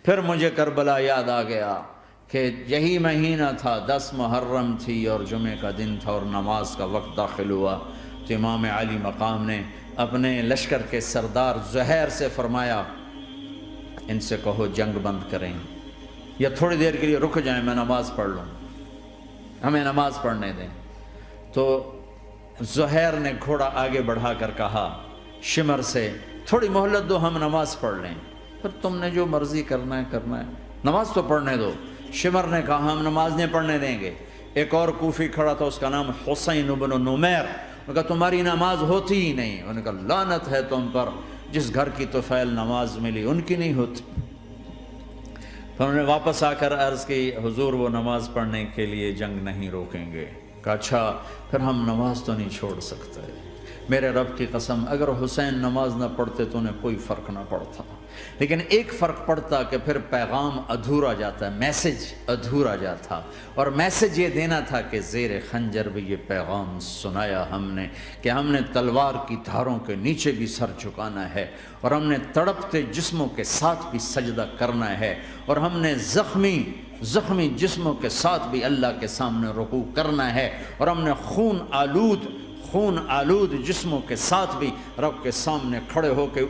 پھر مجھے کربلا یاد آ گیا کہ یہی مہینہ تھا، 10 محرم تھی اور جمعے کا دن تھا اور نماز کا وقت داخل ہوا تو امام علی مقام نے اپنے لشکر کے سردار زہیر سے فرمایا ان سے کہو جنگ بند کریں یا تھوڑی دیر کے لیے رک جائیں، میں نماز پڑھ لوں، ہمیں نماز پڑھنے دیں۔ تو زہیر نے گھوڑا آگے بڑھا کر کہا شمر سے تھوڑی مہلت دو، ہم نماز پڑھ لیں، پھر تم نے جو مرضی کرنا ہے، نماز تو پڑھنے دو۔ شمر نے کہا ہم نماز نہیں پڑھنے دیں گے۔ ایک اور کوفی کھڑا تھا، اس کا نام حسین بن نمیر، انہوں نے کہا تمہاری نماز ہوتی ہی نہیں۔ انہوں نے کہا لعنت ہے تم پر، جس گھر کی طفیل نماز ملی ان کی نہیں ہوتی۔ پھر انہوں نے واپس آ کر عرض کی حضور وہ نماز پڑھنے کے لیے جنگ نہیں روکیں گے۔ کہا اچھا پھر ہم نماز تو نہیں چھوڑ سکتے، میرے رب کی قسم اگر حسین نماز نہ پڑھتے تو انہیں کوئی فرق نہ پڑتا، لیکن ایک فرق پڑتا کہ پھر پیغام ادھورا جاتا، میسج ادھورا جاتا، اور میسج یہ دینا تھا کہ زیر خنجر بھی یہ پیغام سنایا ہم نے کہ ہم نے تلوار کی دھاروں کے نیچے بھی سر جھکانا ہے، اور ہم نے تڑپتے جسموں کے ساتھ بھی سجدہ کرنا ہے، اور ہم نے زخمی جسموں کے ساتھ بھی اللہ کے سامنے رکوع کرنا ہے، اور ہم نے خون آلود جسموں کے ساتھ بھی رب کے سامنے کھڑے ہو کے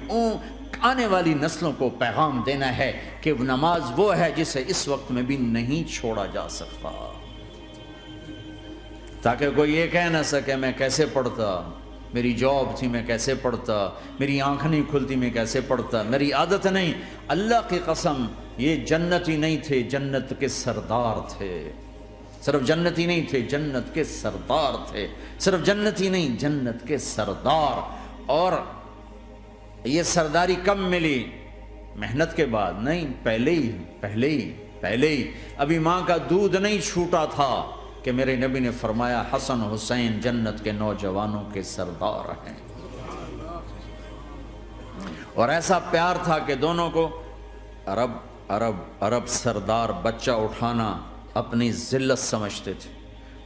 آنے والی نسلوں کو پیغام دینا ہے کہ نماز وہ ہے جسے اس وقت میں بھی نہیں چھوڑا جا سکتا، تاکہ کوئی یہ کہہ نہ سکے میں کیسے پڑھتا، میری جاب تھی میں کیسے پڑھتا، میری آنکھ نہیں کھلتی میں کیسے پڑھتا، میری عادت نہیں۔ اللہ کی قسم یہ جنتی نہیں تھے، جنت کے سردار تھے، صرف جنتی نہیں تھے، جنت کے سردار تھے، صرف جنتی نہیں جنت کے سردار۔ اور یہ سرداری کب ملی؟ محنت کے بعد نہیں، پہلے ہی ابھی ماں کا دودھ نہیں چھوٹا تھا کہ میرے نبی نے فرمایا حسن حسین جنت کے نوجوانوں کے سردار ہیں، اور ایسا پیار تھا کہ دونوں کو عرب سردار بچہ اٹھانا اپنی ذلت سمجھتے تھے،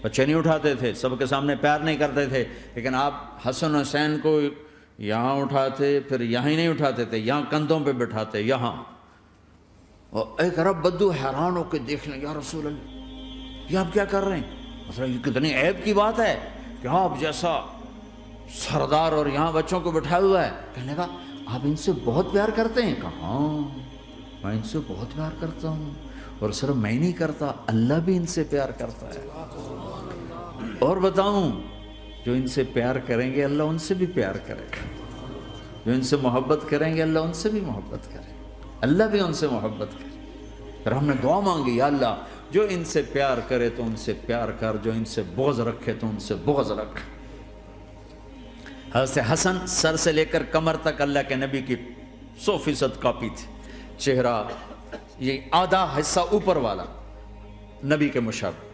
بچے نہیں اٹھاتے تھے، سب کے سامنے پیار نہیں کرتے تھے، لیکن آپ حسن حسین کو یہاں اٹھاتے پھر یہاں ہی نہیں اٹھاتے تھے، یہاں کندھوں پہ بٹھاتے، یہاں۔ اور ایک عرب بدو حیران ہو کے دیکھ لیں یا رسول اللہ یہ آپ کیا کر رہے ہیں؟ مطلب یہ کتنی عیب کی بات ہے کہ آپ جیسا سردار اور یہاں بچوں کو بٹھایا ہوا ہے۔ کہنے لگا آپ ان سے بہت پیار کرتے ہیں؟ کہا ہاں میں ان سے بہت پیار کرتا ہوں، اور صرف میں نہیں کرتا اللہ بھی ان سے پیار کرتا ہے۔ اور بتاؤں جو ان سے پیار کریں گے اللہ ان سے بھی پیار کرے گا، جو ان سے محبت کریں گے اللہ ان سے بھی محبت کرے، اللہ بھی ان سے محبت کرے۔ پھر ہم نے دعا مانگی یا اللہ جو ان سے پیار کرے تو ان سے پیار کر، جو ان سے بغض رکھے تو ان سے بغض رکھ۔ حضرت حسن سر سے لے کر کمر تک اللہ کے نبی کی 100% کاپی تھی، چہرہ یہ آدھا حصہ اوپر والا نبی کے مشابہ،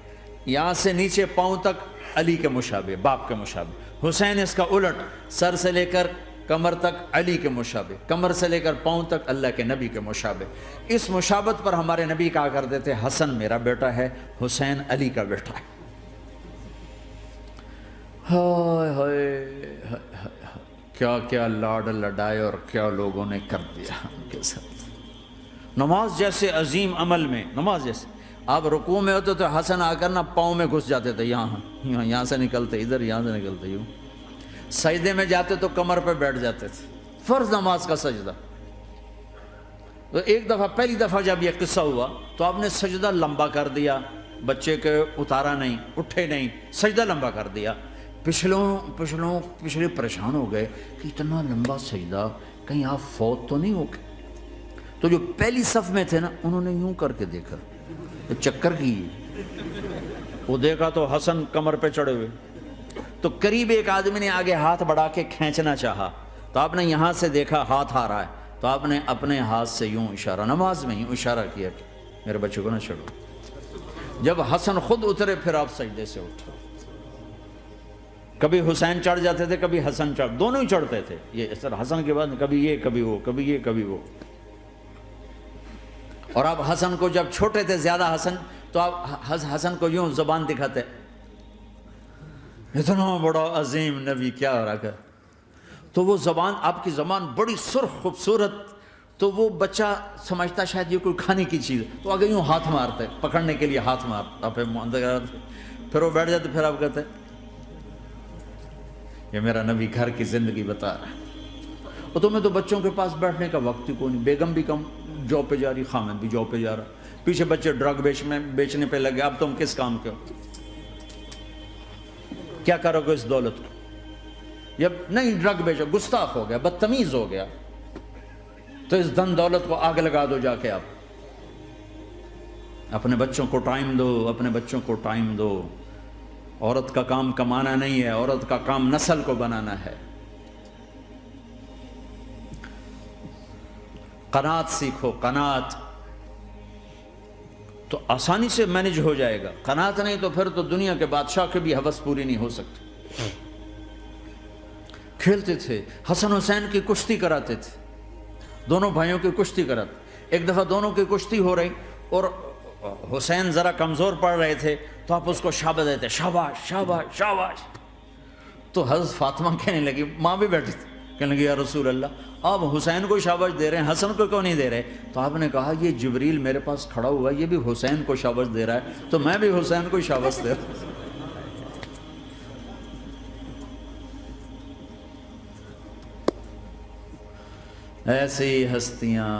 یہاں سے نیچے پاؤں تک علی کے مشابہ، باپ کے مشابہ۔ حسین اس کا الٹ، سر سے لے کر کمر تک علی کے مشابہ، کمر سے لے کر پاؤں تک اللہ کے نبی کے مشابہ۔ اس مشابہت پر ہمارے نبی کہا کرتے تھے حسن میرا بیٹا ہے، حسین علی کا بیٹا ہے۔ ہائے ہائے کیا کیا لاڈ لڈائے اور کیا لوگوں نے کر دیا ان کے ساتھ۔ نماز جیسے عظیم عمل میں، نماز جیسے آپ رکوع میں ہوتے تو حسن آ کر نہ پاؤں میں گھس جاتے تھے، یہاں سے نکلتے ادھر، یہاں سے نکلتے یوں۔ سجدے میں جاتے تو کمر پہ بیٹھ جاتے تھے، فرض نماز کا سجدہ۔ تو ایک دفعہ پہلی دفعہ جب یہ قصہ ہوا تو آپ نے سجدہ لمبا کر دیا، بچے کے اتارا نہیں، اٹھے نہیں، سجدہ لمبا کر دیا۔ پچھلے پریشان ہو گئے کہ اتنا لمبا سجدہ کہیں آپ فوت تو نہیں ہو گئے۔ تو جو پہلی صف میں تھے نا انہوں نے یوں کر کے دیکھا، چکر کی وہ دیکھا تو حسن کمر پہ چڑھے ہوئے، تو قریب ایک آدمی نے آگے ہاتھ بڑھا کے کھینچنا چاہا، تو آپ نے یہاں سے دیکھا ہاتھ آ رہا ہے، تو آپ نے اپنے ہاتھ سے یوں اشارہ، نماز میں یوں اشارہ کیا کہ میرے بچے کو نہ چڑھو۔ جب حسن خود اترے پھر آپ سجدے سے اٹھے۔ کبھی حسین چڑھ جاتے تھے، کبھی حسن دونوں ہی چڑھتے تھے، یہ اس طرح حسن کے بعد کبھی یہ کبھی وہ، کبھی یہ کبھی وہ۔ اور آپ حسن کو جب چھوٹے تھے زیادہ حسن، تو آپ حسن کو یوں زبان دکھاتے، اتنا بڑا عظیم نبی کیا ہو رہا ہے، تو وہ زبان، آپ کی زبان بڑی سرخ خوبصورت تو وہ بچہ سمجھتا شاید یہ کوئی کھانے کی چیز ہے، تو آگے یوں ہاتھ مارتا ہے، پکڑنے کے لیے ہاتھ مارتا، پھر وہ بیٹھ جاتے، پھر آپ کہتے ہیں یہ میرا نبی گھر کی زندگی بتا رہا ہے۔ اور تمہیں تو بچوں کے پاس بیٹھنے کا وقت ہی کوئی نہیں، بیگم بھی کم جاب پہ جا رہی، خامد بھی جاب پہ جا رہا، پیچھے بچے ڈرگ بیچنے پہ لگے، اب تم کس کام کے ہو؟ کیا کرو گے اس دولت کو؟ یا نہیں ڈرگ بیچو، گستاخ ہو گیا، بدتمیز ہو گیا، تو اس دن دولت کو آگ لگا دو جا کے۔ آپ اپنے بچوں کو ٹائم دو، اپنے بچوں کو ٹائم دو۔ عورت کا کام کمانا نہیں ہے، عورت کا کام نسل کو بنانا ہے۔ قناعت سیکھو، قناعت تو آسانی سے مینج ہو جائے گا، قناعت نہیں تو پھر تو دنیا کے بادشاہ کی بھی ہوس پوری نہیں ہو سکتی۔ کھیلتے تھے، حسن حسین کی کشتی کراتے تھے، دونوں بھائیوں کی کشتی کراتے۔ ایک دفعہ دونوں کی کشتی ہو رہی اور حسین ذرا کمزور پڑ رہے تھے، تو آپ اس کو شاباش دیتے، شاباش شاباش شاباش۔ تو حضرت فاطمہ کہنے لگی، ماں بھی بیٹھی تھی، کہنے لگی یا رسول اللہ آپ حسین کو شاباش دے رہے ہیں، حسن کو کیوں نہیں دے رہے؟ تو آپ نے کہا یہ جبریل میرے پاس کھڑا ہوا ہے، یہ بھی حسین کو شاباش دے رہا ہے، تو میں بھی حسین کو شاباش دے رہا ہوں۔ ایسی ہستیاں،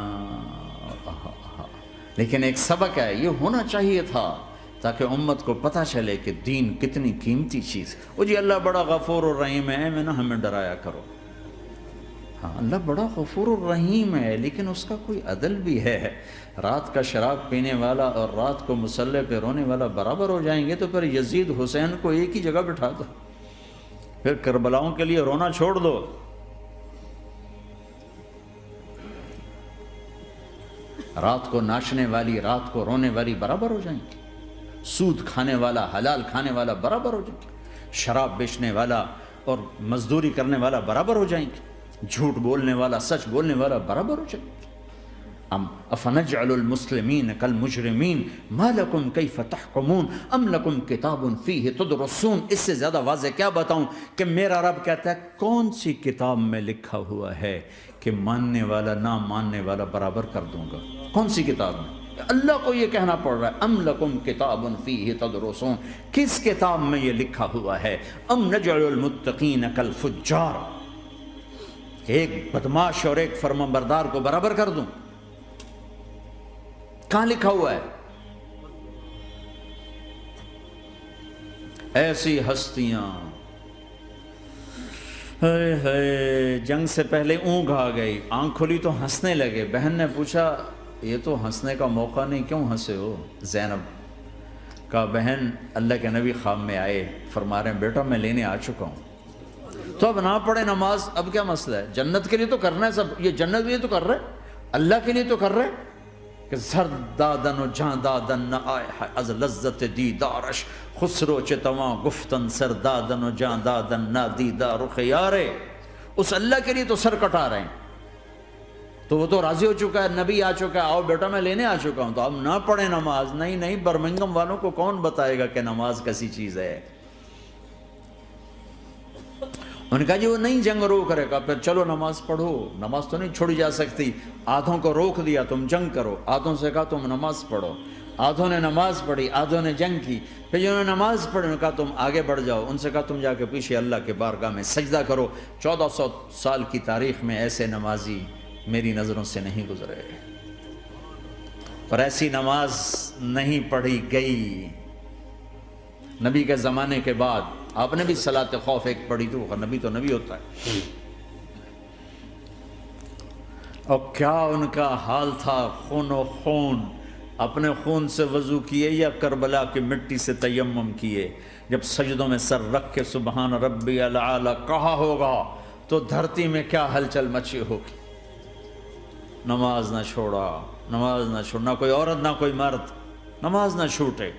لیکن ایک سبق ہے، یہ ہونا چاہیے تھا تاکہ امت کو پتہ چلے کہ دین کتنی قیمتی چیز ہے۔ وہ جی اللہ بڑا غفور الرحیم ہے، میں نہ ہمیں ڈرایا کرو۔ ہاں اللہ بڑا غفور الرحیم ہے، لیکن اس کا کوئی عدل بھی ہے۔ رات کا شراب پینے والا اور رات کو مسلح پہ رونے والا برابر ہو جائیں گے، تو پھر یزید حسین کو ایک ہی جگہ بٹھا دو، پھر کربلاؤں کے لیے رونا چھوڑ دو۔ رات کو ناچنے والی، رات کو رونے والی برابر ہو جائیں گے، سود کھانے والا، حلال کھانے والا برابر ہو جائیں گے، شراب بیچنے والا اور مزدوری کرنے والا برابر ہو جائیں گے، جھوٹ بولنے والا، سچ بولنے والا برابر ہو جائیں گے۔ افنجعل المسلمین کالمجرمین ما لکم کیف تحکمون ام لکم کتاب فیہ تدرسون۔ اس سے زیادہ واضح کیا بتاؤں کہ میرا رب کہتا ہے کون سی کتاب میں لکھا ہوا ہے کہ ماننے والا نہ ماننے والا برابر کر دوں گا؟ کون سی کتاب میں؟ اللہ کو یہ کہنا پڑ رہا ہے ام لکم کتاب فیہ تدرسون، کس کتاب میں یہ لکھا ہوا ہے؟ ام نجعل المتقین کالفجار، ایک بدماش اور ایک فرمانبردار کو برابر کر دوں؟ کہاں لکھا ہوا ہے؟ ایسی ہستیاں، جنگ سے پہلے اونگ آ گئی، آنکھ کھلی تو ہنسنے لگے۔ بہن نے پوچھا یہ تو ہنسنے کا موقع نہیں، کیوں ہنسے ہو؟ زینب کہا بہن اللہ کے نبی خواب میں آئے، فرما رہے ہیں بیٹا میں لینے آ چکا ہوں، تو اب نہ پڑھے نماز، اب کیا مسئلہ ہے؟ جنت کے لیے تو کرنا ہے سب، یہ جنت کے لیے تو کر رہے، اللہ کے لیے تو کر رہے کہ سر دادن و جان دادن نہ آئے از لذت دیدارش، خسرو چتواں گفتن سر دادن و جان دادن نہ دیدار رخ یارے۔ اس اللہ کے لیے تو سر کٹا رہے ہیں، تو وہ تو راضی ہو چکا ہے، نبی آ چکا ہے، آؤ بیٹا میں لینے آ چکا ہوں، تو اب نہ پڑھیں نماز؟ نہیں نہیں، برمنگم والوں کو کون بتائے گا کہ نماز کیسی چیز ہے؟ انہوں نے کہا جی وہ نہیں جنگ روک کرے گا، پھر چلو نماز پڑھو، نماز تو نہیں چھوڑی جا سکتی۔ آدھوں کو روک دیا تم جنگ کرو، آدھوں سے کہا تم نماز پڑھو، آدھوں نے نماز پڑھی، آدھوں نے جنگ کی۔ پھر جنہوں نے نماز پڑھی انہوں نے کہا تم آگے بڑھ جاؤ، ان سے کہا تم جا کے پیچھے اللہ کے بارگاہ میں سجدہ کرو۔ 1400 سال کی تاریخ میں ایسے نمازی میری نظروں سے نہیں گزرے، پر ایسی نماز نہیں پڑھی گئی نبی کے زمانے کے بعد۔ آپ نے بھی صلاۃ خوف ایک پڑھی تھی، وہ نبی تو نبی ہوتا ہے، اور کیا ان کا حال تھا، خون و خون، اپنے خون سے وضو کیے یا کربلا کی مٹی سے تیمم کیے؟ جب سجدوں میں سر رکھ کے سبحان ربی الاعلی کہا ہوگا تو دھرتی میں کیا ہلچل مچی ہوگی۔ نماز نہ چھوڑا، نماز نہ چھوڑنا، کوئی عورت نہ کوئی مرد، نماز نہ چھوٹے۔